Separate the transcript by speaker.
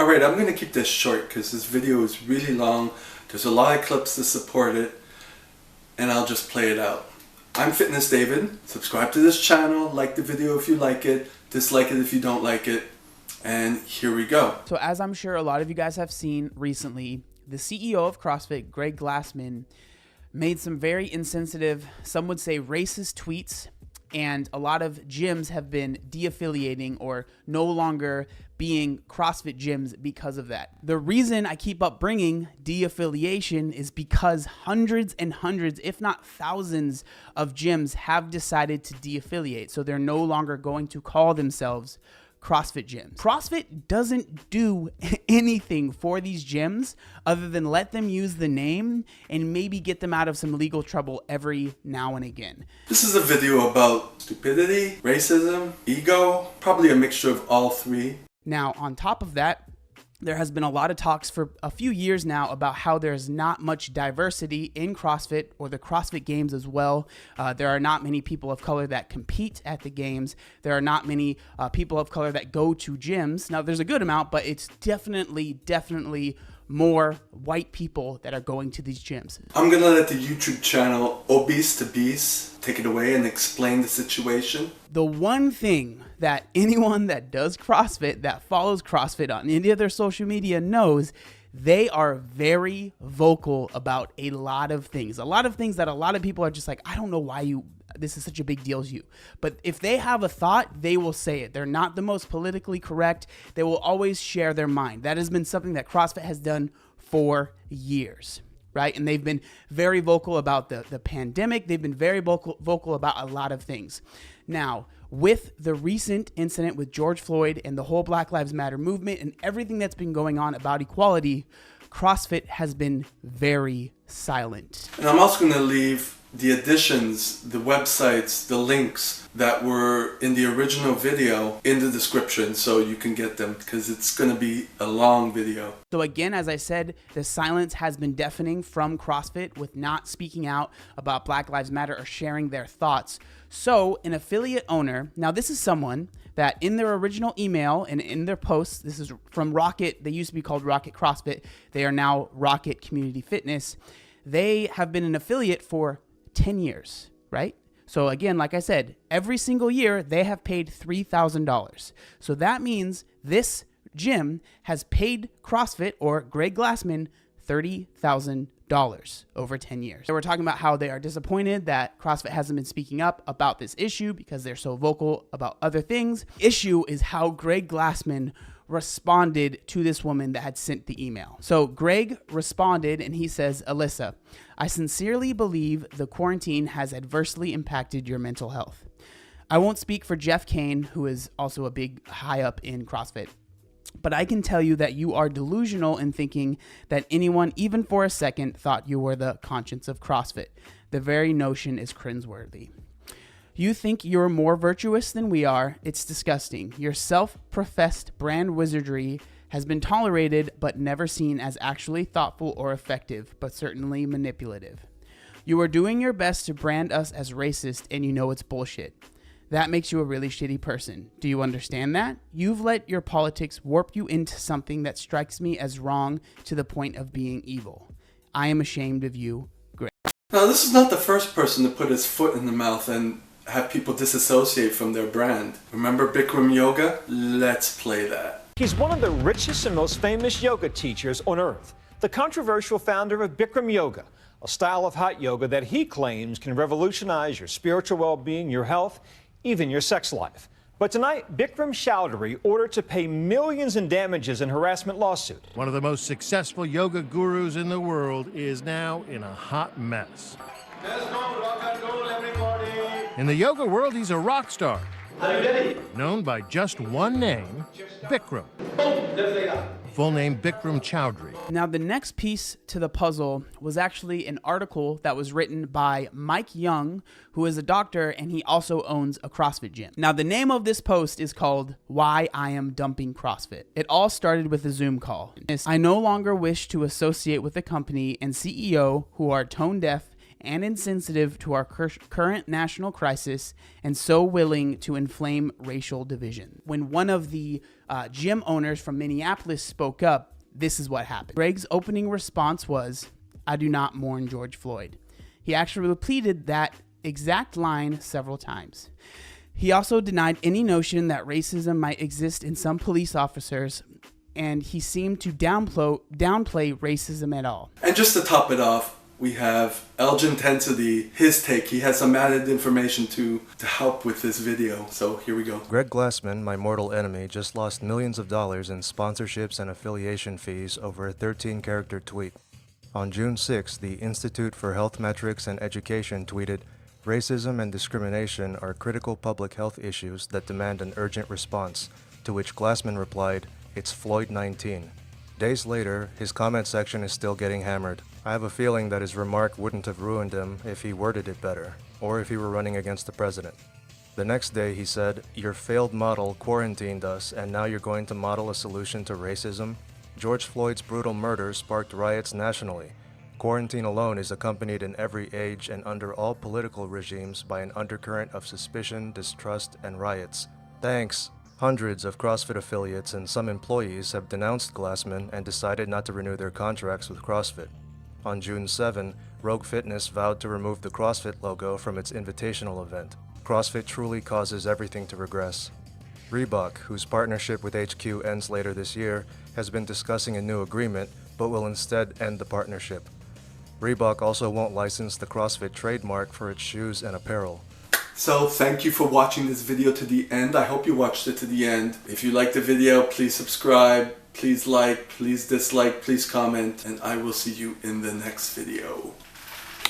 Speaker 1: Alright, I'm going to keep this short because this video is really long. There's a lot of clips to support it, and I'll just play it out. I'm Fitness David. Subscribe to this channel, like the video if you like it, dislike it if you don't like it, and here we go.
Speaker 2: So as I'm sure a lot of you guys have seen recently, the CEO of CrossFit, Greg Glassman, made some very insensitive, some would say racist tweets, and a lot of gyms have been de-affiliating or no longer being CrossFit gyms because of that. The reason I keep up bringing de-affiliation is because hundreds and hundreds, if not thousands, of gyms have decided to de-affiliate. So they're no longer going to call themselves CrossFit gyms. CrossFit doesn't do anything for these gyms other than let them use the name and maybe get them out of some legal trouble every now and again.
Speaker 1: This is a video about stupidity, racism, ego, probably a mixture of all three.
Speaker 2: Now, on top of that, there has been a lot of talks for a few years now about how there's not much diversity in CrossFit or the CrossFit Games as well. There are not many people of color that compete at the games. There are not many people of color that go to gyms. Now, there's a good amount, but it's definitely more white people that are going to these gyms.
Speaker 1: I'm gonna let the YouTube channel Obese to Beast take it away and explain the situation.
Speaker 2: The one thing that anyone that does CrossFit, that follows CrossFit on any of their social media knows, they are very vocal about a lot of things that a lot of people are just like, I don't know why this is such a big deal to you. But if they have a thought, they will say it. They're not the most politically correct. They will always share their mind. That has been something that CrossFit has done for years, right? And they've been very vocal about the pandemic. They've been very vocal about a lot of things. Now, with the recent incident with George Floyd and the whole Black Lives Matter movement and everything that's been going on about equality, CrossFit has been very silent.
Speaker 1: And I'm also going to leave the additions, the websites, the links that were in the original video in the description so you can get them because it's going to be a long video.
Speaker 2: So again, as I said, the silence has been deafening from CrossFit with not speaking out about Black Lives Matter or sharing their thoughts. So an affiliate owner, now this is someone that in their original email and in their posts, this is from Rocket, they used to be called Rocket CrossFit, they are now Rocket Community Fitness. They have been an affiliate for 10 years, right? So again, like I said, every single year they have paid $3,000. So that means this gym has paid CrossFit or Greg Glassman $30,000 over 10 years. So we're talking about how they are disappointed that CrossFit hasn't been speaking up about this issue because they're so vocal about other things. Issue is how Greg Glassman responded to this woman that had sent the email. So Greg responded and he says, Alyssa, I sincerely believe the quarantine has adversely impacted your mental health. I won't speak for Jeff Kane, who is also a big high up in CrossFit, but I can tell you that you are delusional in thinking that anyone, even for a second, thought you were the conscience of CrossFit. The very notion is cringeworthy. You think you're more virtuous than we are. It's disgusting. Your self-professed brand wizardry has been tolerated but never seen as actually thoughtful or effective, but certainly manipulative. You are doing your best to brand us as racist and you know it's bullshit. That makes you a really shitty person. Do you understand that? You've let your politics warp you into something that strikes me as wrong to the point of being evil. I am ashamed of you, Greg.
Speaker 1: Now, this is not the first person to put his foot in the mouth and have people disassociate from their brand. Remember Bikram Yoga? Let's play that.
Speaker 3: He's one of the richest and most famous yoga teachers on earth. The controversial founder of Bikram Yoga, a style of hot yoga that he claims can revolutionize your spiritual well-being, your health, even your sex life. But tonight, Bikram Chowdhury ordered to pay millions in damages in harassment lawsuit.
Speaker 4: One of the most successful yoga gurus in the world is now in a hot mess.
Speaker 5: Let's go, rock and roll, everybody.
Speaker 4: In the yoga world, he's a rock star.
Speaker 5: Are you ready?
Speaker 4: Known by just one name, Bikram.
Speaker 5: Boom, just like that.
Speaker 4: Full name Bikram Chowdhury.
Speaker 2: Now, the next piece to the puzzle was actually an article that was written by Mike Young, who is a doctor, and he also owns a CrossFit gym. Now, the name of this post is called Why I Am Dumping CrossFit. It all started with a Zoom call. I no longer wish to associate with a company and CEO who are tone deaf and insensitive to our current national crisis and so willing to inflame racial division. When one of the gym owners from Minneapolis spoke up, this is what happened. Greg's opening response was, "I do not mourn George Floyd." He actually repeated that exact line several times. He also denied any notion that racism might exist in some police officers, and he seemed to downplay racism at all.
Speaker 1: And just to top it off, we have Elgin Tensity, his take. He has some added information to help with this video. So here we go.
Speaker 6: Greg Glassman, my mortal enemy, just lost millions of dollars in sponsorships and affiliation fees over a 13-character tweet. On June 6, the Institute for Health Metrics and Education tweeted, "Racism and discrimination are critical public health issues that demand an urgent response," to which Glassman replied, "It's Floyd 19. Days later, his comment section is still getting hammered. I have a feeling that his remark wouldn't have ruined him if he worded it better, or if he were running against the president. The next day he said, "Your failed model quarantined us, and now you're going to model a solution to racism?" George Floyd's brutal murder sparked riots nationally. Quarantine alone is accompanied in every age and under all political regimes by an undercurrent of suspicion, distrust, and riots. Thanks. Hundreds of CrossFit affiliates and some employees have denounced Glassman and decided not to renew their contracts with CrossFit. On June 7, Rogue Fitness vowed to remove the CrossFit logo from its invitational event. CrossFit truly causes everything to regress. Reebok, whose partnership with HQ ends later this year, has been discussing a new agreement, but will instead end the partnership. Reebok also won't license the CrossFit trademark for its shoes and apparel.
Speaker 1: So thank you for watching this video to the end. I hope you watched it to the end. If you liked the video, please subscribe, please like, please dislike, please comment, and I will see you in the next video.